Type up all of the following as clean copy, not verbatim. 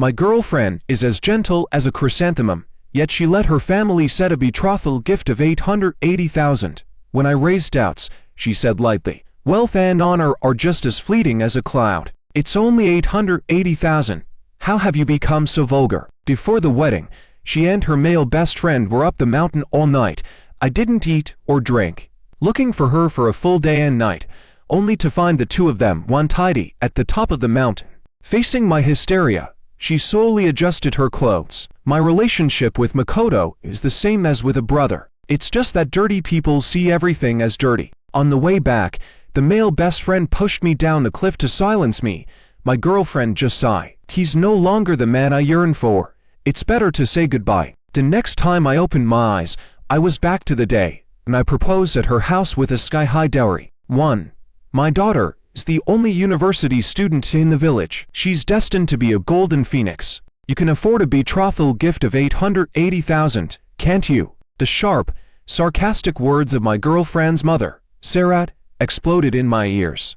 My girlfriend is as gentle as a chrysanthemum, yet she let her family set a betrothal gift of 880,000. When I raised doubts, she said lightly, "Wealth and honor are just as fleeting as a cloud. It's only 880,000. How have you become so vulgar?" Before the wedding, she and her male best friend were up the mountain all night. I didn't eat or drink, looking for her for a full day and night, only to find the two of them untidy at the top of the mountain. Facing my hysteria, she slowly adjusted her clothes. My relationship with Makoto is the same as with a brother. It's just that dirty people see everything as dirty. On the way back, the male best friend pushed me down the cliff to silence me. My girlfriend just sighed. "He's no longer the man I yearn for. It's better to say goodbye." The next time I opened my eyes, I was back to the day, and I proposed at her house with a sky-high dowry. 1. My daughter is the only university student in the village. She's destined to be a golden phoenix. You can afford a betrothal gift of 880,000, can't you? The sharp, sarcastic words of my girlfriend's mother, Sarah, exploded in my ears.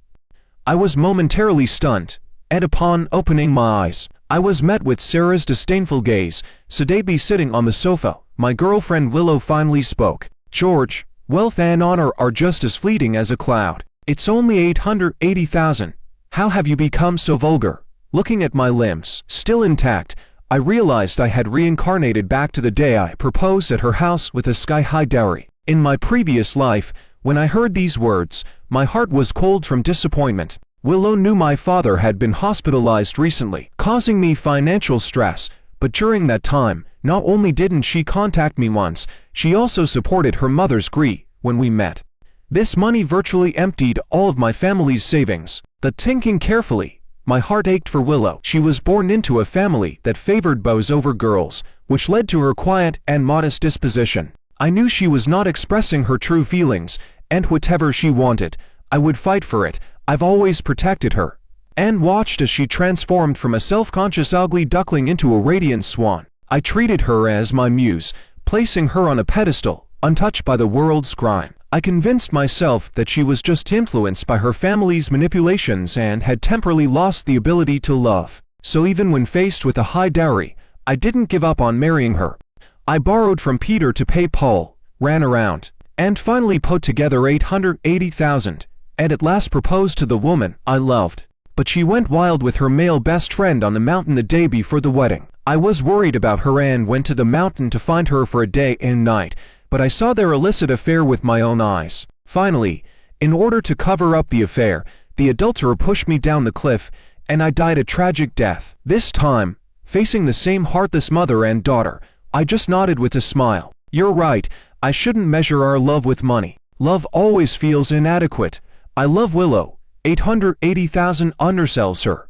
I was momentarily stunned, and upon opening my eyes, I was met with Sarah's disdainful gaze, sedately sitting on the sofa. My girlfriend Willow finally spoke. "George, wealth and honor are just as fleeting as a cloud. It's only 880,000. How have you become so vulgar?" Looking at my limbs, still intact, I realized I had reincarnated back to the day I proposed at her house with a sky-high dowry. In my previous life, when I heard these words, my heart was cold from disappointment. Willow knew my father had been hospitalized recently, causing me financial stress, but during that time, not only didn't she contact me once, she also supported her mother's grief when we met. This money virtually emptied all of my family's savings. But thinking carefully, my heart ached for Willow. She was born into a family that favored boys over girls, which led to her quiet and modest disposition. I knew she was not expressing her true feelings, and whatever she wanted, I would fight for it. I've always protected her, and watched as she transformed from a self-conscious ugly duckling into a radiant swan. I treated her as my muse, placing her on a pedestal, untouched by the world's grime. I convinced myself that she was just influenced by her family's manipulations and had temporarily lost the ability to love. So even when faced with a high dowry, I didn't give up on marrying her. I borrowed from Peter to pay Paul, ran around, and finally put together 880,000, and at last proposed to the woman I loved. But she went wild with her male best friend on the mountain the day before the wedding. I was worried about her and went to the mountain to find her for a day and night, but I saw their illicit affair with my own eyes. Finally, in order to cover up the affair, the adulterer pushed me down the cliff, and I died a tragic death. This time, facing the same heartless mother and daughter, I just nodded with a smile. "You're right, I shouldn't measure our love with money. Love always feels inadequate. I love Willow. 880,000 undersells her.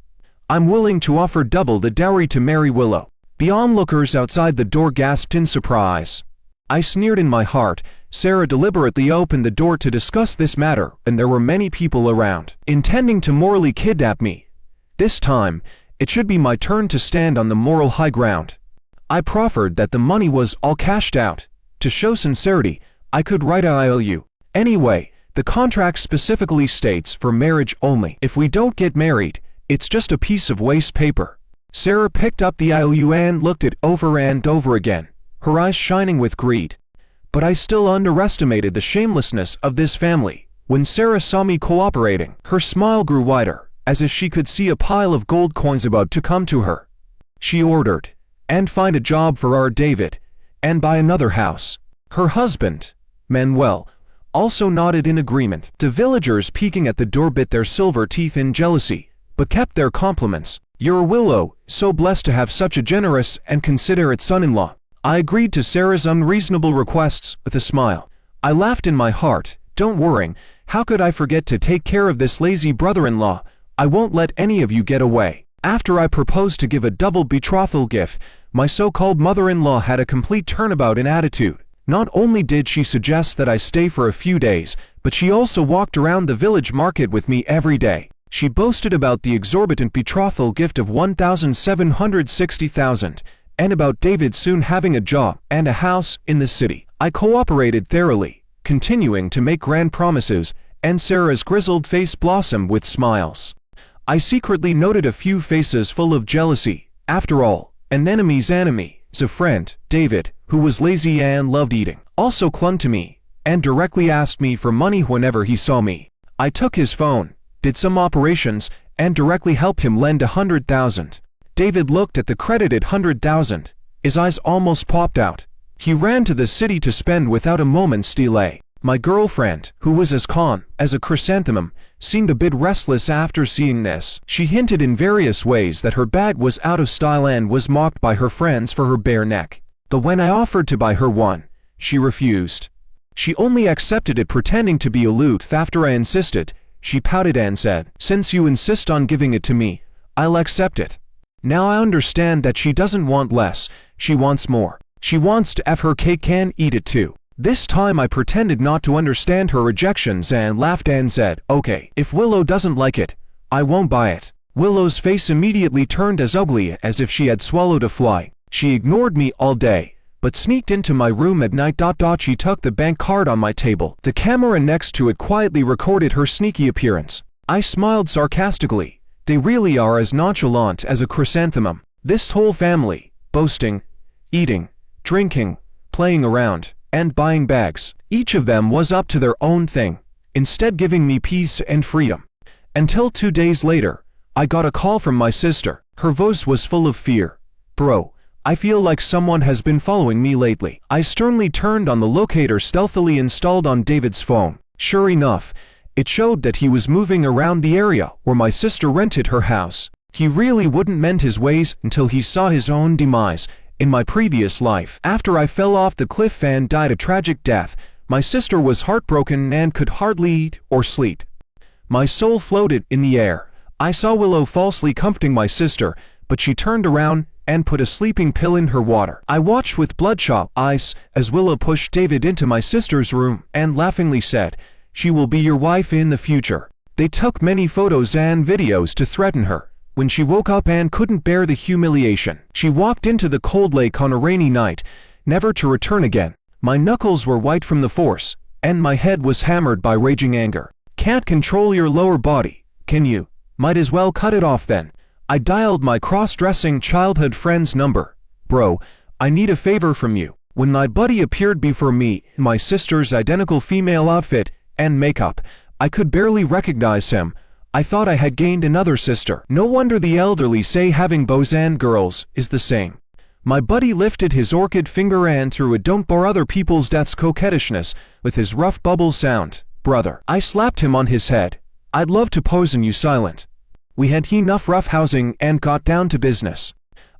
I'm willing to offer double the dowry to marry Willow." The onlookers outside the door gasped in surprise. I sneered in my heart. Sarah deliberately opened the door to discuss this matter, and there were many people around, intending to morally kidnap me. This time, it should be my turn to stand on the moral high ground. I proffered that the money was all cashed out. To show sincerity, I could write an IOU. Anyway, the contract specifically states for marriage only. If we don't get married, it's just a piece of waste paper. Sarah picked up the IOU and looked it over and over again, her eyes shining with greed. But I still underestimated the shamelessness of this family. When Sarah saw me cooperating, her smile grew wider, as if she could see a pile of gold coins about to come to her. She ordered, "And find a job for our David, and buy another house." Her husband, Manuel, also nodded in agreement. The villagers peeking at the door bit their silver teeth in jealousy, but kept their compliments. "You're Willow, so blessed to have such a generous and considerate son-in-law." I agreed to Sarah's unreasonable requests with a smile. I laughed in my heart. Don't worry, how could I forget to take care of this lazy brother-in-law? I won't let any of you get away. After I proposed to give a double betrothal gift, my so-called mother-in-law had a complete turnabout in attitude. Not only did she suggest that I stay for a few days, but she also walked around the village market with me every day. She boasted about the exorbitant betrothal gift of 1,760,000, and about David soon having a job and a house in the city. I cooperated thoroughly, continuing to make grand promises, and Sarah's grizzled face blossomed with smiles. I secretly noted a few faces full of jealousy, After all, an enemy's enemy is a friend. David, who was lazy and loved eating, also clung to me and directly asked me for money whenever he saw me. I took his phone, did some operations, and directly helped him lend 100,000. David looked at the credited 100,000. His eyes almost popped out. He ran to the city to spend without a moment's delay. My girlfriend, who was as calm as a chrysanthemum, seemed a bit restless after seeing this. She hinted in various ways that her bag was out of style and was mocked by her friends for her bare neck. But when I offered to buy her one, she refused. She only accepted it pretending to be aloof. After I insisted, she pouted and said, "Since you insist on giving it to me, I'll accept it." Now I understand that she doesn't want less, she wants more. She wants to F her cake and eat it too. This time I pretended not to understand her rejections and laughed and said, "Okay, if Willow doesn't like it, I won't buy it." Willow's face immediately turned as ugly as if she had swallowed a fly. She ignored me all day, but sneaked into my room at night. She took the bank card on my table. The camera next to it quietly recorded her sneaky appearance. I smiled sarcastically. They really are as nonchalant as a chrysanthemum. This whole family, boasting, eating, drinking, playing around, and buying bags. Each of them was up to their own thing, instead giving me peace and freedom. Until 2 days later, I got a call from my sister. Her voice was full of fear. "Bro, I feel like someone has been following me lately." I sternly turned on the locator stealthily installed on David's phone. Sure enough, it showed that he was moving around the area where my sister rented her house. He really wouldn't mend his ways until he saw his own demise. In my previous life, after I fell off the cliff and died a tragic death, my sister was heartbroken and could hardly eat or sleep. My soul floated in the air. I saw Willow falsely comforting my sister, but she turned around and put a sleeping pill in her water. I watched with bloodshot eyes as Willow pushed David into my sister's room and laughingly said, "She will be your wife in the future." They took many photos and videos to threaten her. When she woke up and couldn't bear the humiliation, she walked into the cold lake on a rainy night, never to return again. My knuckles were white from the force, and my head was hammered by raging anger. Can't control your lower body, can you? Might as well cut it off then. I dialed my cross-dressing childhood friend's number. "Bro, I need a favor from you." When my buddy appeared before me in my sister's identical female outfit and makeup, I could barely recognize him. I thought I had gained another sister. No wonder the elderly say having boys and girls is the same. My buddy lifted his orchid finger and threw a "don't bore other people's deaths" coquettishness with his rough bubble sound. "Brother." I slapped him on his head. "I'd love to poison you silent." We had enough roughhousing and got down to business.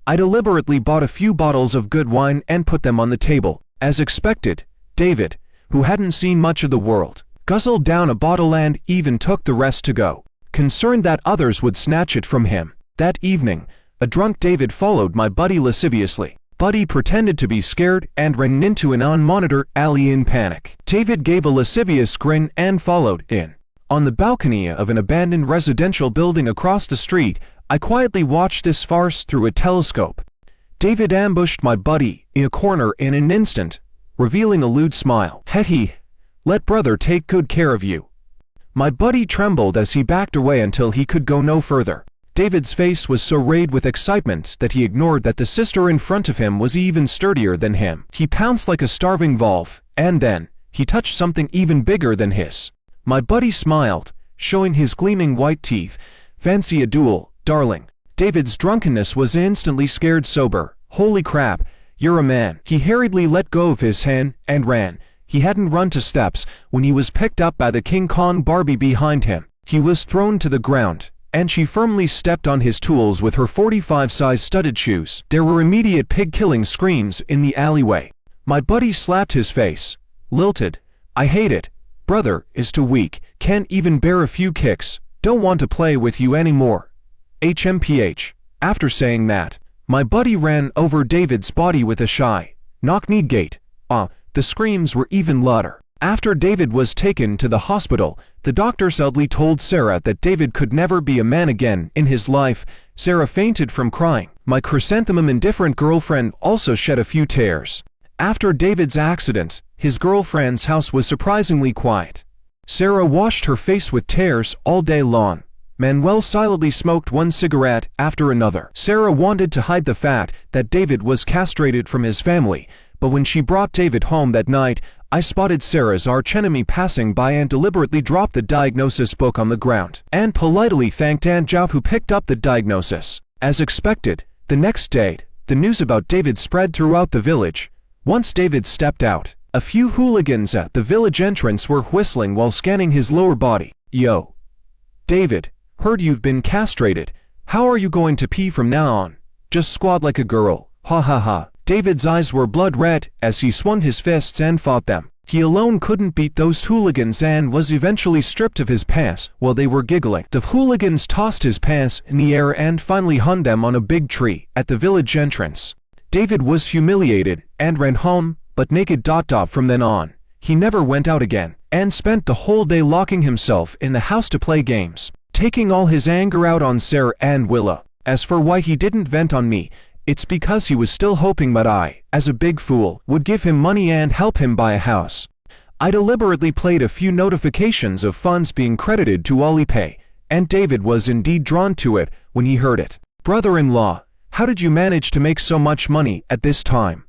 I deliberately bought a few bottles of good wine and put them on the table. As expected, David, who hadn't seen much of the world, guzzled down a bottle and even took the rest to go, concerned that others would snatch it from him. That evening, a drunk David followed my buddy lasciviously. Buddy pretended to be scared and ran into an unmonitored alley in panic. David gave a lascivious grin and followed in. On the balcony of an abandoned residential building across the street, I quietly watched this farce through a telescope. David ambushed my buddy in a corner in an instant, revealing a lewd smile. "He, let brother take good care of you." My buddy trembled as he backed away until he could go no further. David's face was so red with excitement that he ignored that the sister in front of him was even sturdier than him. He pounced like a starving wolf, and then he touched something even bigger than his. My buddy smiled, showing his gleaming white teeth. "Fancy a duel, darling." David's drunkenness was instantly scared sober. "Holy crap, you're a man." He hurriedly let go of his hand and ran. He hadn't run to steps when he was picked up by the King Kong Barbie behind him. He was thrown to the ground, and she firmly stepped on his tools with her 45-size studded shoes. There were immediate pig-killing screams in the alleyway. My buddy slapped his face, lilted. "I hate it. Brother is too weak, can't even bear a few kicks, don't want to play with you anymore. HMPH. After saying that, my buddy ran over David's body with a shy, knock-kneed gait. The screams were even louder. After David was taken to the hospital, the doctor sadly told Sarah that David could never be a man again in his life. Sarah fainted from crying. My chrysanthemum indifferent girlfriend also shed a few tears. After David's accident, his girlfriend's house was surprisingly quiet. Sarah washed her face with tears all day long. Manuel silently smoked one cigarette after another. Sarah wanted to hide the fact that David was castrated from his family, but when she brought David home that night, I spotted Sarah's archenemy passing by and deliberately dropped the diagnosis book on the ground, and politely thanked Aunt Zhao who picked up the diagnosis. As expected, the next day, the news about David spread throughout the village. Once David stepped out, a few hooligans at the village entrance were whistling while scanning his lower body. "Yo, David, heard you've been castrated. How are you going to pee from now on? Just squat like a girl. Ha ha ha." David's eyes were blood red as he swung his fists and fought them. He alone couldn't beat those hooligans and was eventually stripped of his pants while they were giggling. The hooligans tossed his pants in the air and finally hung them on a big tree at the village entrance. David was humiliated and ran home, but naked. From then on, he never went out again and spent the whole day locking himself in the house to play games, taking all his anger out on Sarah and Willa. As for why he didn't vent on me, it's because he was still hoping that I, as a big fool, would give him money and help him buy a house. I deliberately played a few notifications of funds being credited to Alipay, and David was indeed drawn to it when he heard it. "Brother-in-law, how did you manage to make so much money at this time?"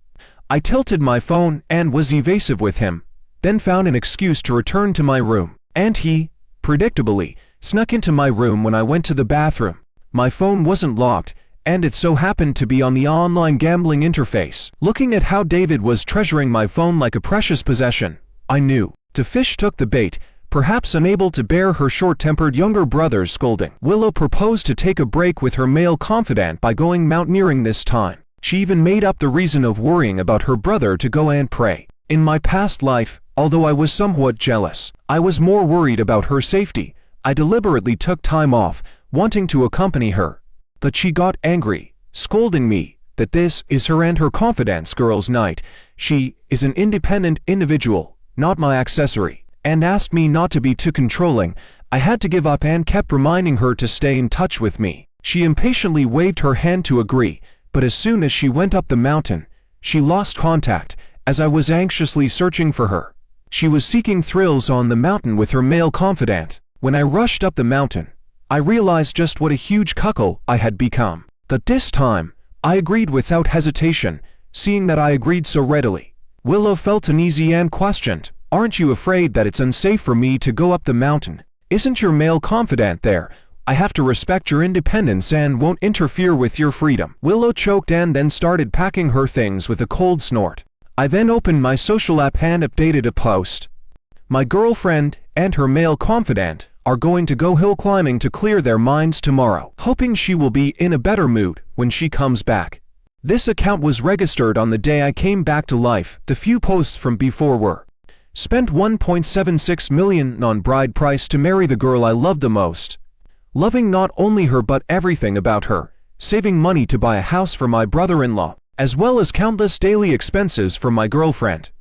I tilted my phone and was evasive with him, then found an excuse to return to my room, and he, predictably, snuck into my room when I went to the bathroom. My phone wasn't locked, and it so happened to be on the online gambling interface. Looking at how David was treasuring my phone like a precious possession, I knew. The fish took the bait, perhaps unable to bear her short-tempered younger brother's scolding. Willow proposed to take a break with her male confidant by going mountaineering this time. She even made up the reason of worrying about her brother to go and pray. In my past life, although I was somewhat jealous, I was more worried about her safety. I deliberately took time off, wanting to accompany her. But she got angry, scolding me that this is her and her confidant's girls' night. She is an independent individual, not my accessory, and asked me not to be too controlling. I had to give up and kept reminding her to stay in touch with me. She impatiently waved her hand to agree, but as soon as she went up the mountain, she lost contact, as I was anxiously searching for her. She was seeking thrills on the mountain with her male confidant. When I rushed up the mountain, I realized just what a huge cuckold I had become. But this time, I agreed without hesitation, seeing that I agreed so readily. Willow felt uneasy and questioned, "Aren't you afraid that it's unsafe for me to go up the mountain? Isn't your male confidant there? I have to respect your independence and won't interfere with your freedom." Willow choked and then started packing her things with a cold snort. I then opened my social app and updated a post. "My girlfriend and her male confidant are going to go hill climbing to clear their minds tomorrow, hoping she will be in a better mood when she comes back." This account was registered on the day I came back to life. The few posts from before were: "Spent 1.76 million on bride price to marry the girl I love the most. Loving not only her but everything about her. Saving money to buy a house for my brother-in-law, as well as countless daily expenses for my girlfriend."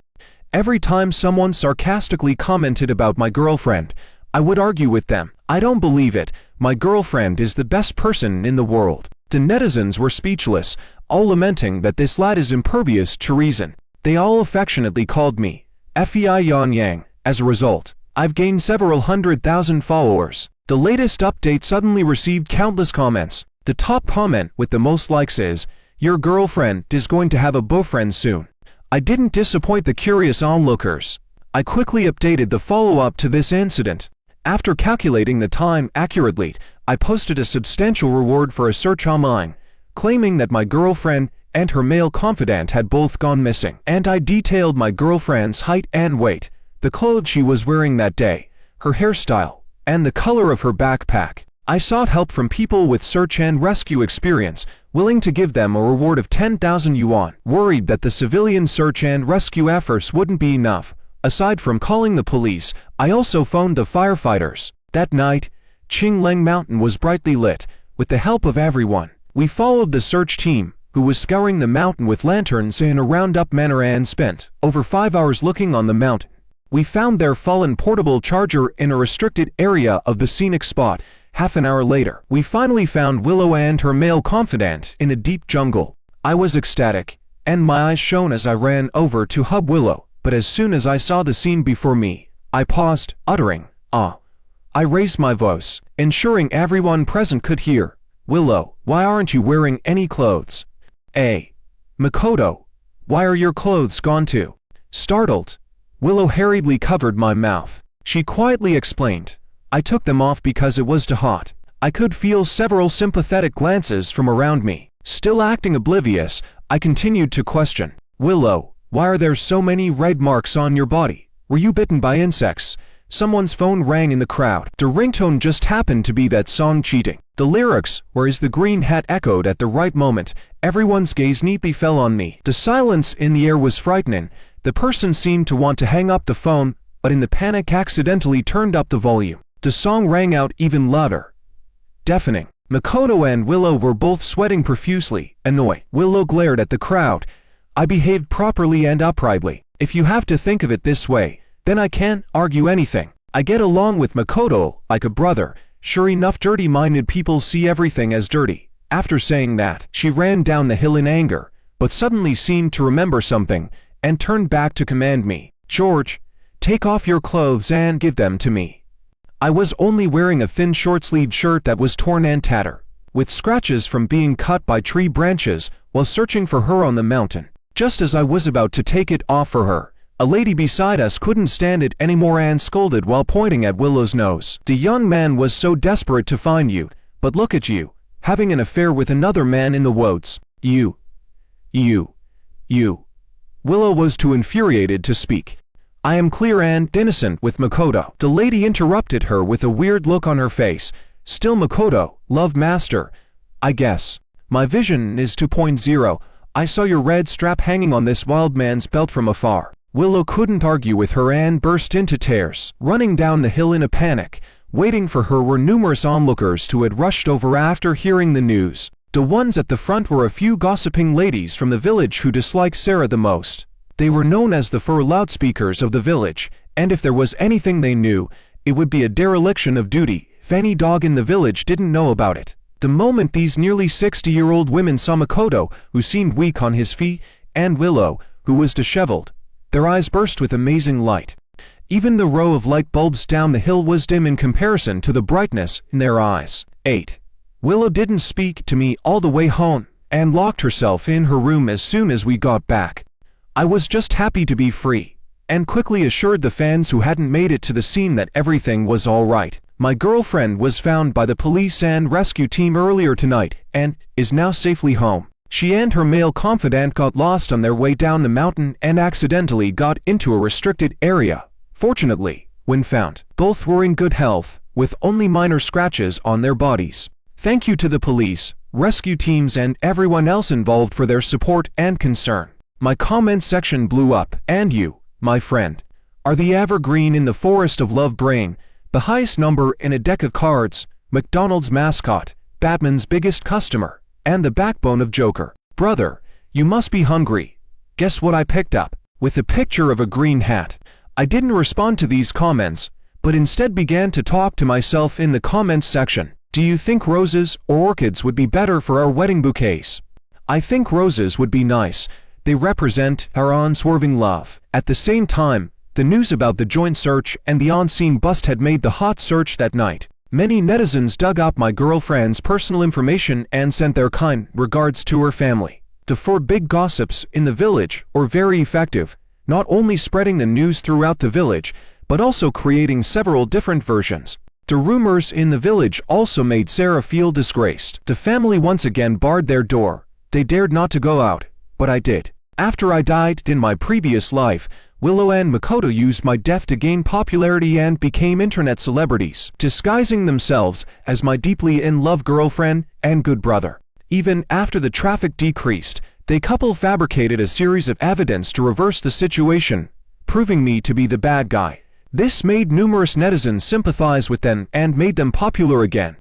Every time someone sarcastically commented about my girlfriend, I would argue with them. "I don't believe it. My girlfriend is the best person in the world." The netizens were speechless, all lamenting that this lad is impervious to reason. They all affectionately called me Fei Yan Yang. As a result, I've gained several 100,000 followers. The latest update suddenly received countless comments. The top comment with the most likes is, "Your girlfriend is going to have a boyfriend soon." I didn't disappoint the curious onlookers. I quickly updated the follow-up to this incident. After calculating the time accurately, I posted a substantial reward for a search online, claiming that my girlfriend and her male confidant had both gone missing. And I detailed my girlfriend's height and weight, the clothes she was wearing that day, her hairstyle, and the color of her backpack. I sought help from people with search and rescue experience, willing to give them a reward of 10,000 yuan. Worried that the civilian search and rescue efforts wouldn't be enough, aside from calling the police, I also phoned the firefighters. That night, Qingleng Mountain was brightly lit. With the help of everyone, we followed the search team, who was scouring the mountain with lanterns in a roundup manner and spent over 5 hours looking on the mountain. We found their fallen portable charger in a restricted area of the scenic spot. Half an hour later, we finally found Willow and her male confidant in a deep jungle. I was ecstatic, and my eyes shone as I ran over to hug Willow. But as soon as I saw the scene before me, I paused, uttering, "Ah." I raised my voice, ensuring everyone present could hear. Willow, why aren't you wearing any clothes? Makoto, why are your clothes gone too? Startled, Willow hurriedly covered my mouth. She quietly explained, I took them off because it was too hot. I could feel several sympathetic glances from around me. Still acting oblivious, I continued to question. Willow, why are there so many red marks on your body? Were you bitten by insects? Someone's phone rang in the crowd. The ringtone just happened to be that song Cheating. The lyrics, Where is the green hat, echoed at the right moment. Everyone's gaze neatly fell on me. The silence in the air was frightening. The person seemed to want to hang up the phone, but in the panic accidentally turned up the volume. The song rang out even louder. Deafening. Makoto and Willow were both sweating profusely. Annoyed, Willow glared at the crowd. I behaved properly and uprightly. If you have to think of it this way, then I can't argue anything. I get along with Makoto like a brother. Sure enough, dirty-minded people see everything as dirty. After saying that, she ran down the hill in anger, but suddenly seemed to remember something, and turned back to command me. George, take off your clothes and give them to me. I was only wearing a thin short-sleeved shirt that was torn and tattered, with scratches from being cut by tree branches while searching for her on the mountain. Just as I was about to take it off for her, a lady beside us couldn't stand it anymore and scolded while pointing at Willow's nose. The young man was so desperate to find you, but look at you, having an affair with another man in the woods. You. Willow was too infuriated to speak. I am clear and innocent with Makoto. The lady interrupted her with a weird look on her face. Still Makoto, love master. I guess. My vision is 2.0. I saw your red strap hanging on this wild man's belt from afar. Willow couldn't argue with her and burst into tears. Running down the hill in a panic, waiting for her were numerous onlookers who had rushed over after hearing the news. The ones at the front were a few gossiping ladies from the village who disliked Sarah the most. They were known as the fur loudspeakers of the village, and if there was anything they knew, it would be a dereliction of duty if any dog in the village didn't know about it. The moment these nearly 60-year-old women saw Makoto, who seemed weak on his feet, and Willow, who was disheveled, their eyes burst with amazing light. Even the row of light bulbs down the hill was dim in comparison to the brightness in their eyes. 8. Willow didn't speak to me all the way home, and locked herself in her room as soon as we got back. I was just happy to be free, and quickly assured the fans who hadn't made it to the scene that everything was all right. My girlfriend was found by the police and rescue team earlier tonight, and is now safely home. She and her male confidant got lost on their way down the mountain and accidentally got into a restricted area. Fortunately, when found, both were in good health, with only minor scratches on their bodies. Thank you to the police, rescue teams and everyone else involved for their support and concern. My comment section blew up, and you, my friend, are the evergreen in the forest of love brain, the highest number in a deck of cards, McDonald's mascot, Batman's biggest customer, and the backbone of Joker. Brother, you must be hungry. Guess what I picked up? With a picture of a green hat. I didn't respond to these comments, but instead began to talk to myself in the comments section. Do you think roses or orchids would be better for our wedding bouquets? I think roses would be nice. They represent our unswerving love. At the same time, the news about the joint search and the on-scene bust had made the hot search that night. Many netizens dug up my girlfriend's personal information and sent their kind regards to her family. The 4 big gossips in the village were very effective, not only spreading the news throughout the village, but also creating several different versions. The rumors in the village also made Sarah feel disgraced. The family once again barred their door. They dared not to go out, but I did. After I died in my previous life, Willow and Makoto used my death to gain popularity and became internet celebrities, disguising themselves as my deeply in love girlfriend and good brother. Even after the traffic decreased, the couple fabricated a series of evidence to reverse the situation, proving me to be the bad guy. This made numerous netizens sympathize with them and made them popular again.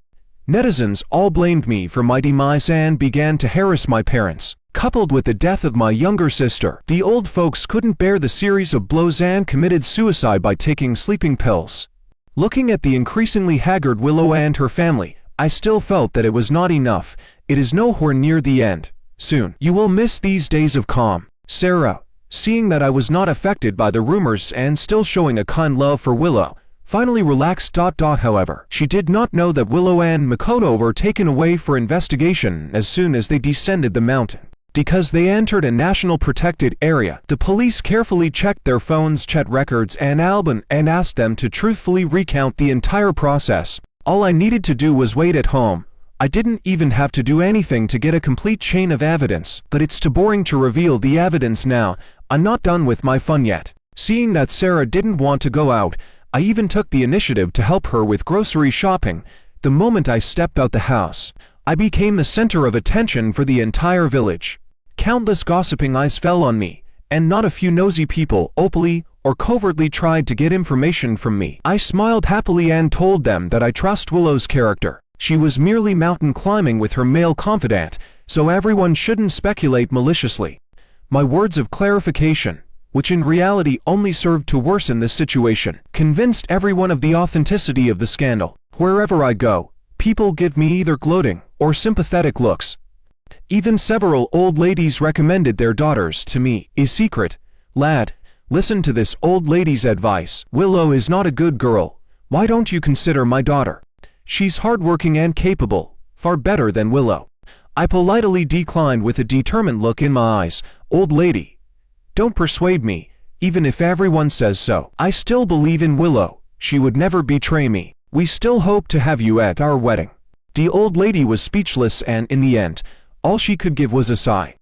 Netizens all blamed me for my demise and began to harass my parents. Coupled with the death of my younger sister, the old folks couldn't bear the series of blows and committed suicide by taking sleeping pills. Looking at the increasingly haggard Willow and her family, I still felt that it was not enough. It is nowhere near the end. Soon, you will miss these days of calm. Sarah, seeing that I was not affected by the rumors and still showing a kind love for Willow, finally relaxed. However, she did not know that Willow and Makoto were taken away for investigation as soon as they descended the mountain. Because they entered a national protected area, the police carefully checked their phones, chat records, and album, and asked them to truthfully recount the entire process. All I needed to do was wait at home. I didn't even have to do anything to get a complete chain of evidence, but it's too boring to reveal the evidence now. I'm not done with my fun yet. Seeing that Sarah didn't want to go out, I even took the initiative to help her with grocery shopping. The moment I stepped out the house, I became the center of attention for the entire village. Countless gossiping eyes fell on me, and not a few nosy people openly or covertly tried to get information from me. I smiled happily and told them that I trust Willow's character. She was merely mountain climbing with her male confidant, so everyone shouldn't speculate maliciously. My words of clarification, which in reality only served to worsen the situation, convinced everyone of the authenticity of the scandal. Wherever I go, people give me either gloating or sympathetic looks. Even several old ladies recommended their daughters to me. A secret, lad, listen to this old lady's advice. Willow is not a good girl. Why don't you consider my daughter? She's hardworking and capable, far better than Willow. I politely declined with a determined look in my eyes. Old lady, don't persuade me, even if everyone says so. I still believe in Willow. She would never betray me. We still hope to have you at our wedding. The old lady was speechless, and in the end, all she could give was a sigh.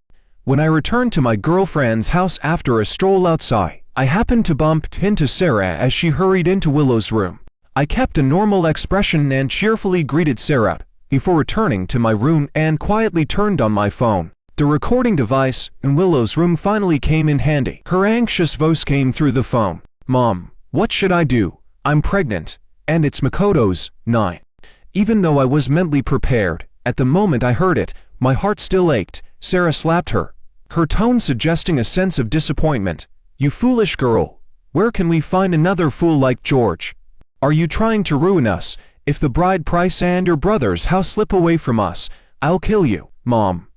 When I returned to my girlfriend's house after a stroll outside, I happened to bump into Sarah as she hurried into Willow's room. I kept a normal expression and cheerfully greeted Sarah before returning to my room and quietly turned on my phone. The recording device in Willow's room finally came in handy. Her anxious voice came through the phone. Mom, what should I do? I'm pregnant, and it's Makoto's 9. Even though I was mentally prepared, at the moment I heard it, my heart still ached. Sarah slapped her, her tone suggesting a sense of disappointment. You foolish girl, where can we find another fool like George? Are you trying to ruin us? If the bride price and your brother's house slip away from us, I'll kill you, Mom.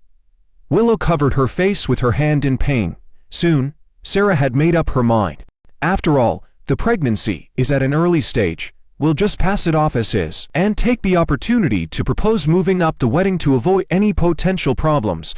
Willow covered her face with her hand in pain. Soon, Sarah had made up her mind. After all, the pregnancy is at an early stage. We'll just pass it off as is, and take the opportunity to propose moving up the wedding to avoid any potential problems.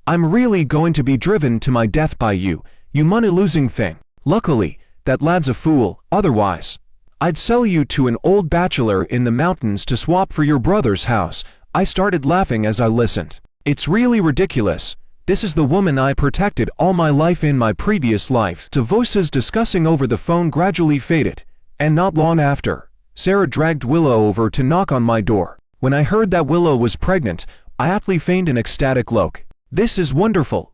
I'm really going to be driven to my death by you, you money-losing thing. Luckily, that lad's a fool, otherwise I'd sell you to an old bachelor in the mountains to swap for your brother's house. I started laughing as I listened. It's really ridiculous. This is the woman I protected all my life in my previous life. The voices discussing over the phone gradually faded, and not long after, Sarah dragged Willow over to knock on my door. When I heard that Willow was pregnant, I aptly feigned an ecstatic look. This is wonderful.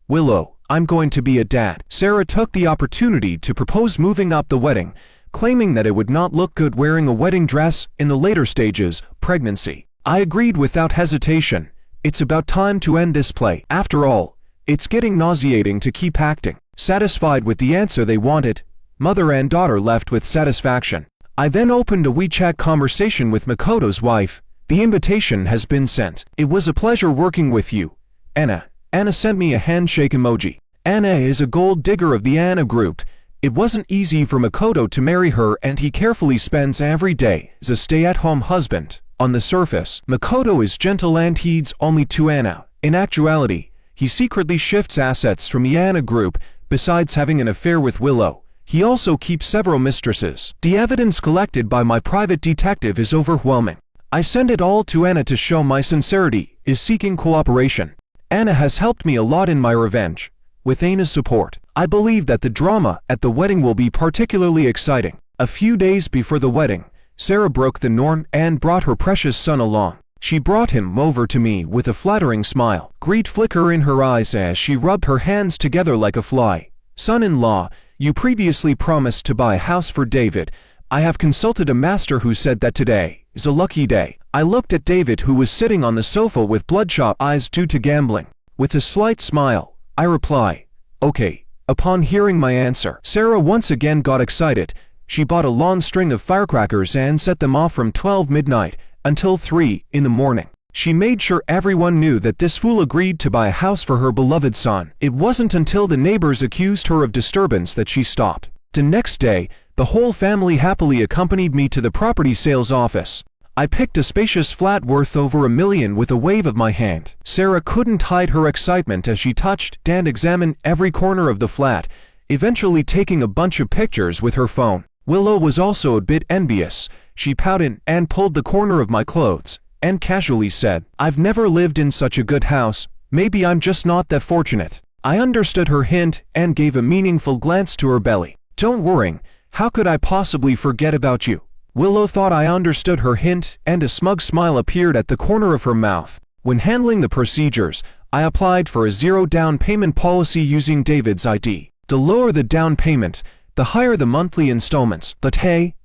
Willow, I'm going to be a dad. Sarah took the opportunity to propose moving up the wedding, claiming that it would not look good wearing a wedding dress in the later stages, pregnancy. I agreed without hesitation. It's about time to end this play. After all, it's getting nauseating to keep acting. Satisfied with the answer they wanted, mother and daughter left with satisfaction. I then opened a WeChat conversation with Makoto's wife. The invitation has been sent. It was a pleasure working with you, Anna. Anna sent me a handshake emoji. Anna is a gold digger of the Anna group. It wasn't easy for Makoto to marry her, and he carefully spends every day as a stay-at-home husband. On the surface, Makoto is gentle and heeds only to Anna. In actuality, he secretly shifts assets from the Anna group. Besides having an affair with Willow, he also keeps several mistresses. The evidence collected by my private detective is overwhelming. I send it all to Anna to show my sincerity is seeking cooperation. Anna has helped me a lot in my revenge. With Anna's support, I believe that the drama at the wedding will be particularly exciting. A few days before the wedding, Sarah broke the norm and brought her precious son along. She brought him over to me with a flattering smile. Greed flicker in her eyes as she rubbed her hands together like a fly. Son-in-law, you previously promised to buy a house for David. I have consulted a master who said that today is a lucky day. I looked at David, who was sitting on the sofa with bloodshot eyes due to gambling. With a slight smile, I reply, okay. Upon hearing my answer, Sarah once again got excited. She bought a long string of firecrackers and set them off from 12 midnight until 3 in the morning. She made sure everyone knew that this fool agreed to buy a house for her beloved son. It wasn't until the neighbors accused her of disturbance that she stopped. The next day, The whole family happily accompanied me to the property sales office. I picked a spacious flat worth over $1 million with a wave of my hand. Sarah couldn't hide her excitement as she touched and examined every corner of the flat, eventually taking a bunch of pictures with her phone. Willow was also a bit envious. She pouted and pulled the corner of my clothes, and casually said, "I've never lived in such a good house. Maybe I'm just not that fortunate." I understood her hint and gave a meaningful glance to her belly. "Don't worry, how could I possibly forget about you?" Willow thought I understood her hint, and a smug smile appeared at the corner of her mouth. When handling the procedures, I applied for a zero down payment policy using David's ID. The lower the down payment, the higher the monthly installments. But hey,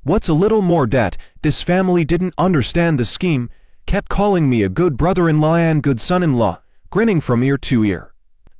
what's a little more debt? This family didn't understand the scheme, kept calling me a good brother-in-law and good son-in-law, grinning from ear to ear.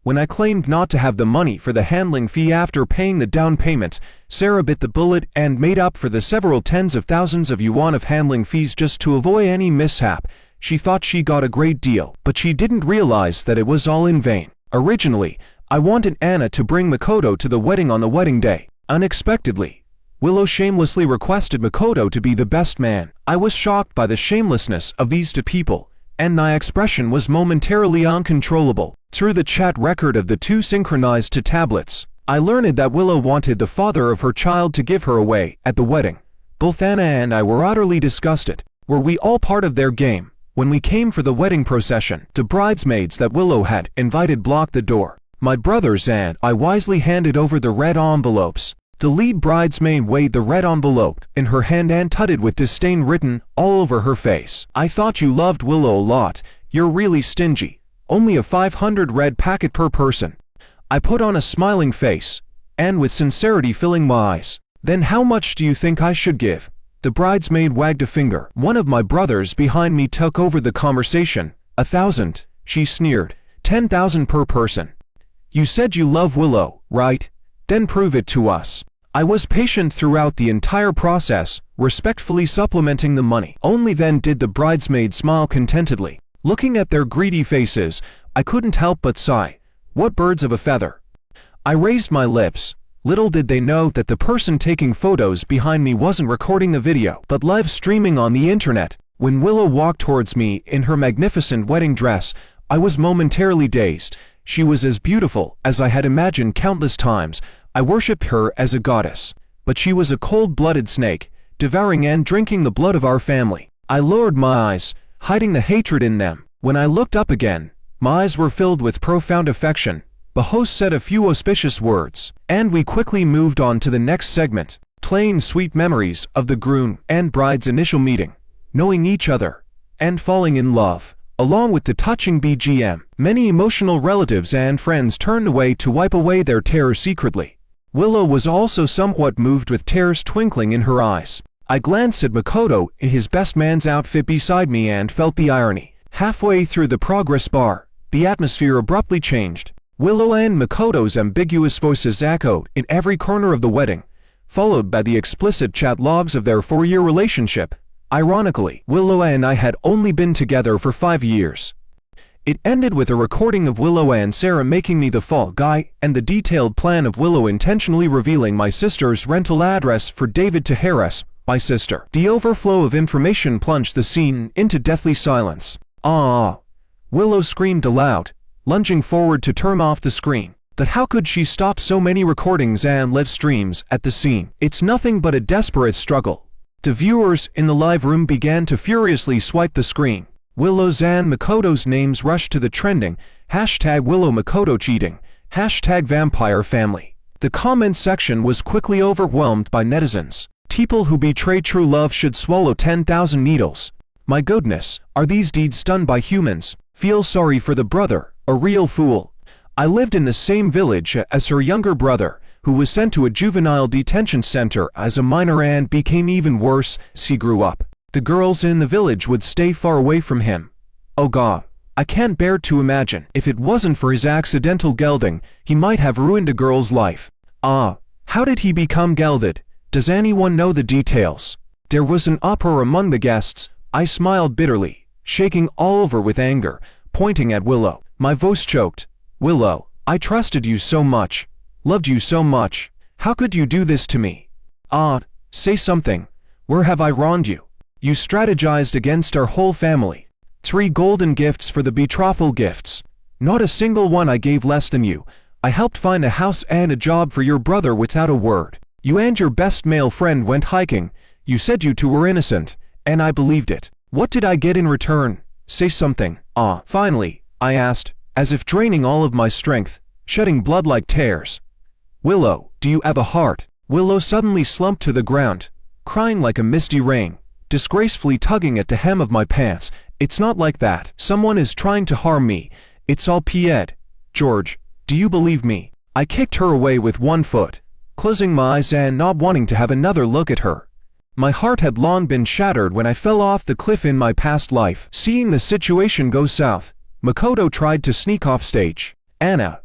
When I claimed not to have the money for the handling fee after paying the down payment, Sarah bit the bullet and made up for the several tens of thousands of yuan of handling fees just to avoid any mishap. She thought she got a great deal, but she didn't realize that it was all in vain. Originally, I wanted Anna to bring Makoto to the wedding on the wedding day. Unexpectedly, Willow shamelessly requested Makoto to be the best man. I was shocked by the shamelessness of these two people, and my expression was momentarily uncontrollable. Through the chat record of the two synchronized to tablets, I learned that Willow wanted the father of her child to give her away at the wedding. Both Anna and I were utterly disgusted. Were we all part of their game? When we came for the wedding procession, the bridesmaids that Willow had invited blocked the door. My brothers and I wisely handed over the red envelopes. The lead bridesmaid weighed the red envelope in her hand and tutted with disdain written all over her face. "I thought you loved Willow a lot. You're really stingy. Only a 500 red packet per person." I put on a smiling face, and with sincerity filling my eyes. "Then how much do you think I should give?" The bridesmaid wagged a finger. One of my brothers behind me took over the conversation. 1,000, she sneered. 10,000 per person. "You said you love Willow, right? Then prove it to us." I was patient throughout the entire process, respectfully supplementing the money. Only then did the bridesmaid smile contentedly. Looking at their greedy faces, I couldn't help but sigh. What birds of a feather. I raised my lips. Little did they know that the person taking photos behind me wasn't recording the video, but live streaming on the internet. When Willow walked towards me in her magnificent wedding dress, I was momentarily dazed. She was as beautiful as I had imagined countless times. I worshipped her as a goddess. But she was a cold-blooded snake, devouring and drinking the blood of our family. I lowered my eyes, hiding the hatred in them. When I looked up again, my eyes were filled with profound affection. The host said a few auspicious words, and we quickly moved on to the next segment, playing sweet memories of the groom and bride's initial meeting, knowing each other, and falling in love. Along with the touching BGM, many emotional relatives and friends turned away to wipe away their terror secretly. Willow was also somewhat moved with tears twinkling in her eyes. I glanced at Makoto in his best man's outfit beside me and felt the irony. Halfway through the progress bar, the atmosphere abruptly changed. Willow and Makoto's ambiguous voices echoed in every corner of the wedding, followed by the explicit chat logs of their 4-year relationship. Ironically, Willow and I had only been together for 5 years. It ended with a recording of Willow and Sarah making me the fall guy and the detailed plan of Willow intentionally revealing my sister's rental address for David to harass my sister. The overflow of information plunged the scene into deathly silence. "Ah!" Willow screamed aloud, lunging forward to turn off the screen. But how could she stop so many recordings and live streams at the scene? It's nothing but a desperate struggle. The viewers in the live room began to furiously swipe the screen. Willow's and Makoto's names rushed to the trending #Willow Makoto cheating, #Vampire Family. The comment section was quickly overwhelmed by netizens. People who betray true love should swallow 10,000 needles. My goodness, are these deeds done by humans? Feel sorry for the brother, a real fool. I lived in the same village as her younger brother, who was sent to a juvenile detention center as a minor and became even worse as he grew up. The girls in the village would stay far away from him. Oh God, I can't bear to imagine. If it wasn't for his accidental gelding, he might have ruined a girl's life. Ah, how did he become gelded? Does anyone know the details? There was an uproar among the guests. I smiled bitterly, shaking all over with anger, pointing at Willow. My voice choked. "Willow, I trusted you so much, loved you so much. How could you do this to me?" Ah, say something. Where have I wronged you? You strategized against our whole family. 3 golden gifts for the betrothal gifts. Not a single one I gave less than you. I helped find a house and a job for your brother without a word. You and your best male friend went hiking. You said you two were innocent, and I believed it. What did I get in return? Say something. Ah, finally, I asked, as if draining all of my strength, shedding blood like tears. Willow, do you have a heart? Willow suddenly slumped to the ground, crying like a misty rain, disgracefully tugging at the hem of my pants. It's not like that. Someone is trying to harm me. It's all Pied. George, do you believe me? I kicked her away with one foot, closing my eyes and not wanting to have another look at her. My heart had long been shattered when I fell off the cliff in my past life. Seeing the situation go south, Makoto tried to sneak off stage. Anna,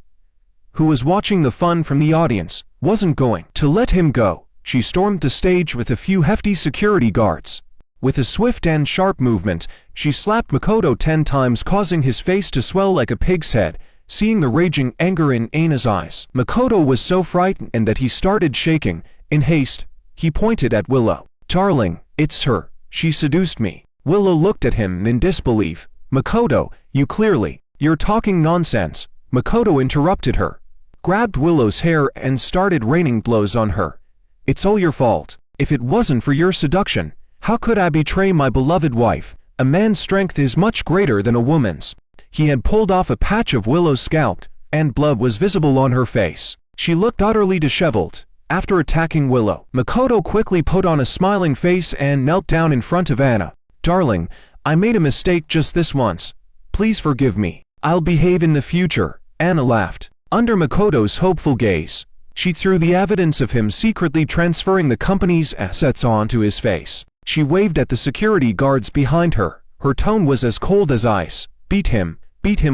who was watching the fun from the audience, wasn't going to let him go. She stormed the stage with a few hefty security guards. With a swift and sharp movement, she slapped Makoto 10 times, causing his face to swell like a pig's head. Seeing the raging anger in Anna's eyes, Makoto was so frightened that he started shaking. In haste, he pointed at Willow. Darling, it's her. She seduced me. Willow looked at him in disbelief. Makoto, you're talking nonsense. Makoto interrupted her, grabbed Willow's hair and started raining blows on her. It's all your fault. If it wasn't for your seduction, how could I betray my beloved wife? A man's strength is much greater than a woman's. He had pulled off a patch of Willow's scalp, and blood was visible on her face. She looked utterly disheveled. After attacking Willow, Makoto quickly put on a smiling face and knelt down in front of Anna. Darling, I made a mistake just this once. Please forgive me. I'll behave in the future. Anna laughed. Under Makoto's hopeful gaze, she threw the evidence of him secretly transferring the company's assets onto his face. She waved at the security guards behind her. Her tone was as cold as ice. Beat him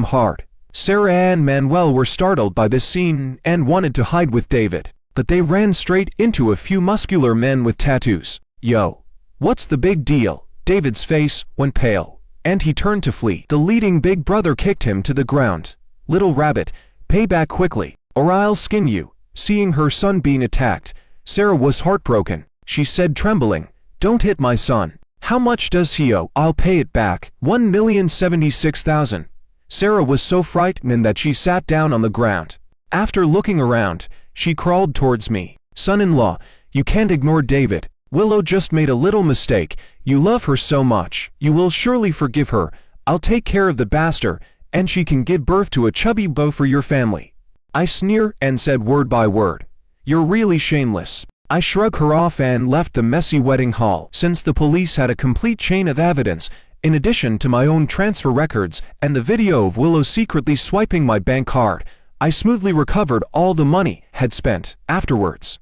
hard. Sarah and Manuel were startled by this scene and wanted to hide with David, but they ran straight into a few muscular men with tattoos. Yo, what's the big deal? David's face went pale, and he turned to flee. The leading big brother kicked him to the ground. Little rabbit, pay back quickly, or I'll skin you. Seeing her son being attacked, Sarah was heartbroken. She said trembling, Don't hit my son. How much does he owe? I'll pay it back. 1,076,000. Sarah was so frightened that she sat down on the ground. After looking around, she crawled towards me. Son-in-law, you can't ignore David. Willow just made a little mistake. You love her so much. You will surely forgive her. I'll take care of the bastard, and she can give birth to a chubby beau for your family. I sneered and said word by word, You're really shameless. I shrugged her off and left the messy wedding hall. Since the police had a complete chain of evidence, in addition to my own transfer records and the video of Willow secretly swiping my bank card, I smoothly recovered all the money had spent. Afterwards,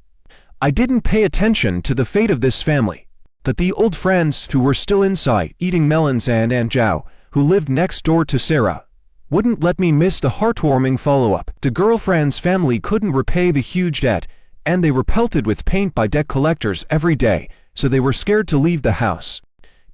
I didn't pay attention to the fate of this family, but the old friends who were still inside eating melons and Aunt Zhao, who lived next door to Sarah, wouldn't let me miss the heartwarming follow-up. The girlfriend's family couldn't repay the huge debt, and they were pelted with paint by debt collectors every day, so they were scared to leave the house.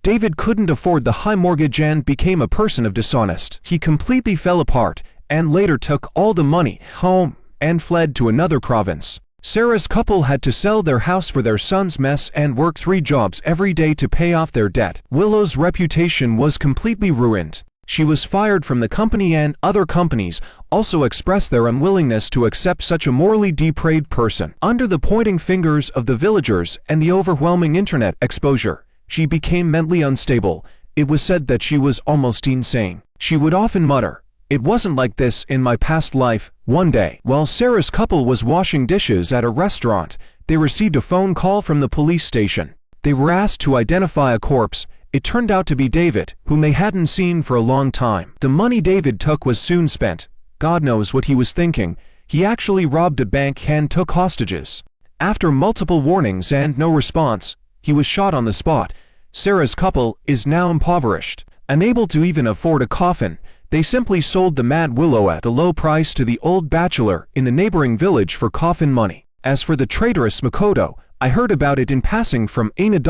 David couldn't afford the high mortgage and became a person of dishonest. He completely fell apart, and later took all the money home and fled to another province. Sarah's couple had to sell their house for their son's mess and work 3 jobs every day to pay off their debt. Willow's reputation was completely ruined. She was fired from the company, and other companies also expressed their unwillingness to accept such a morally depraved person. Under the pointing fingers of the villagers and the overwhelming internet exposure, she became mentally unstable. It was said that she was almost insane. She would often mutter, "It wasn't like this in my past life." One day, while Sarah's couple was washing dishes at a restaurant, they received a phone call from the police station. They were asked to identify a corpse. It turned out to be David, whom they hadn't seen for a long time. The money David took was soon spent. God knows what he was thinking. He actually robbed a bank and took hostages. After multiple warnings and no response, he was shot on the spot. Sarah's couple is now impoverished. Unable to even afford a coffin, they simply sold the mad Willow at a low price to the old bachelor in the neighboring village for coffin money. As for the traitorous Makoto, I heard about it in passing from Aina.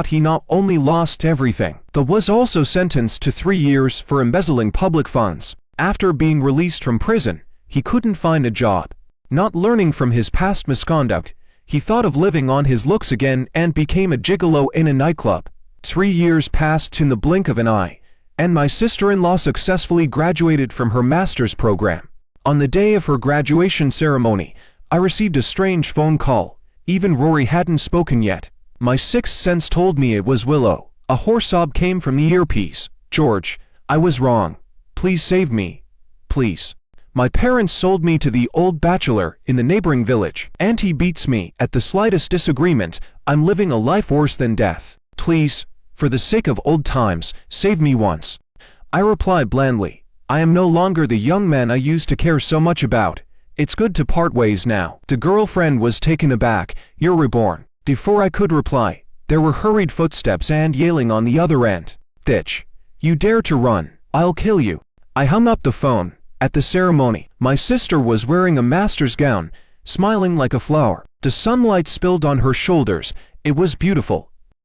He not only lost everything, but was also sentenced to 3 years for embezzling public funds. After being released from prison, he couldn't find a job. Not learning from his past misconduct, He thought of living on his looks again and became a gigolo in a nightclub. 3 years passed in the blink of an eye, and my sister-in-law successfully graduated from her master's program. On the day of her graduation ceremony, I received a strange phone call. Even Rory hadn't spoken yet. My sixth sense told me it was Willow. A hoarse sob came from the earpiece. "George, I was wrong. Please save me. Please. My parents sold me to the old bachelor in the neighboring village, and he beats me at the slightest disagreement. I'm living a life worse than death. Please, for the sake of old times, save me once." I replied blandly, "I am no longer the young man I used to care so much about. It's good to part ways now." The girlfriend was taken aback. "You're reborn." Before I could reply, there were hurried footsteps and yelling on the other end. "Bitch, you dare to run, I'll kill you." I hung up the phone. At the ceremony, my sister was wearing a master's gown, smiling like a flower. The sunlight spilled on her shoulders. It was beautiful,